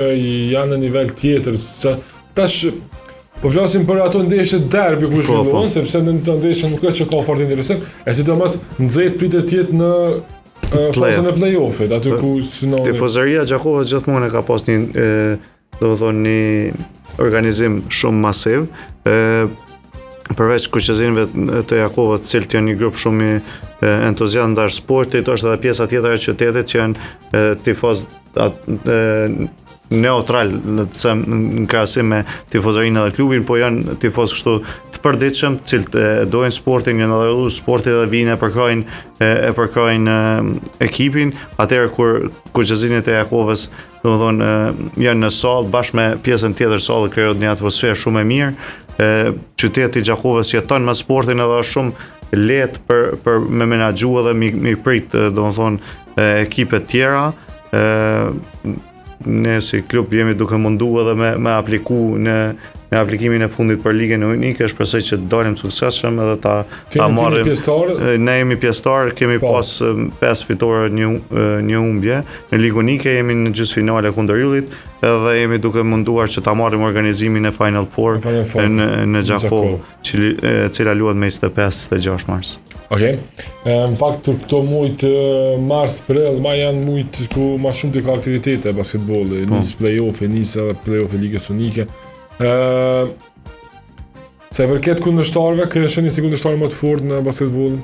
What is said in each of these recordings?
janë në nivel tjetër. Tash po flasim për ato ndeshje derbi ku zhvillohen, sepse në një ndeshje nuk është që ka fort interesim, e sidomos nxehtë pritet të jetë në fazën e play-offit, aty ku tifozëria e Gjakovës gjithmonë ka pas një organizim shumë masiv. Përveç kuqezinëve të Jakovës, të cilët janë një grup shumë entuziast ndaj sportit, është edhe pjesa tjetër e qytetit që janë tifozë neutral në krahasim me tifozërinë dhe klubin, po janë tifozë kështu të përditshëm, të cilët dojnë sportin, janë edhe sportit dhe vinë e përkrojnë ekipin. Atëherë kur kuqezinët e Jakovës, domethënë, janë në sallë bashkë me pjesën tjetër sallë, krijohet një atmosferë shumë e mirë. Qyteti i Gjakovës jeton me sportin edhe është shumë lehtë për me menaxhu edhe mi prit domethënë ekipe tjera. Ne si klub jemi duke mundu edhe me apliku në aplikimin e fundit për ligën unike, shpresoj që të dalim suksesshëm edhe ta marrim. Ne jemi pjesëtar, kemi pas 5 fitore, një humbje. Në ligën unike jemi në gjysmëfinale kundër Yllit, edhe jemi duke munduar që ta marrim organizimin e Final Four në Gjakovë, cila luhet me 25 dhe 6 mars. Okej. Në fakt këto muajt mars, prill, janë muajt ku më shumë të ka aktivitete basketbolli, nis play-off, nis play-off e ligës unike. Se përket kundërshtarëve, kështë një si kundërshtarë më të fortë në basketboll?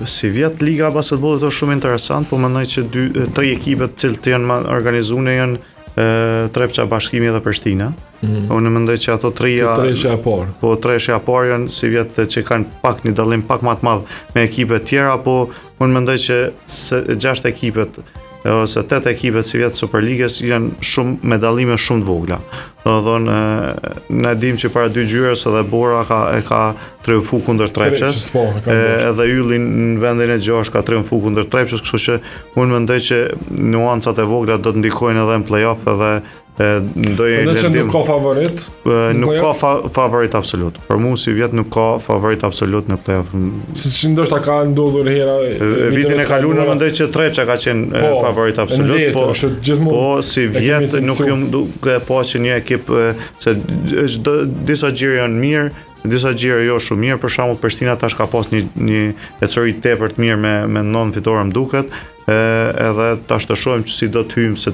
Si vjet liga e basketbollit është shumë interesant, po mendoj që 3 ekipet të cilët janë organizuar janë Trepça, Bashkimi dhe Prishtina. Unë mendoj që ato treshja e parë janë si vjet që kanë pak një dallim pak më të madh me ekipet tjera, po unë mendoj që 6 ekipet ose 8 ekipet si vjet Superligës janë shumë me dallime shumë të vogla. Domethënë ne dimë që para 2 gjyrës edhe Bora ka triumfu kundër Trepçës, edhe Ylli në vendin e 6 ka triumfu kundër Trepçës, kështu që unë mendoj që nuancat e vogla do të ndikojnë edhe në play-off edhe nuk ka favorit? Nuk ka favorit absolut. Për mua si vjet nuk ka favorit absolut në play-off. Siç ndoshta ka ndodhur hera vitin e kaluar, mendoj që Trepça ka qenë favorit absolut, po si vjet nuk jam duke pa që një ekip se disa gjëra janë mirë, disa gjëra jo shumë mirë. Për shembull Prishtina tash ka pas një ecori tepër të mirë me 9 fitore më duket, edhe tash të shohim që si do të hyjmë se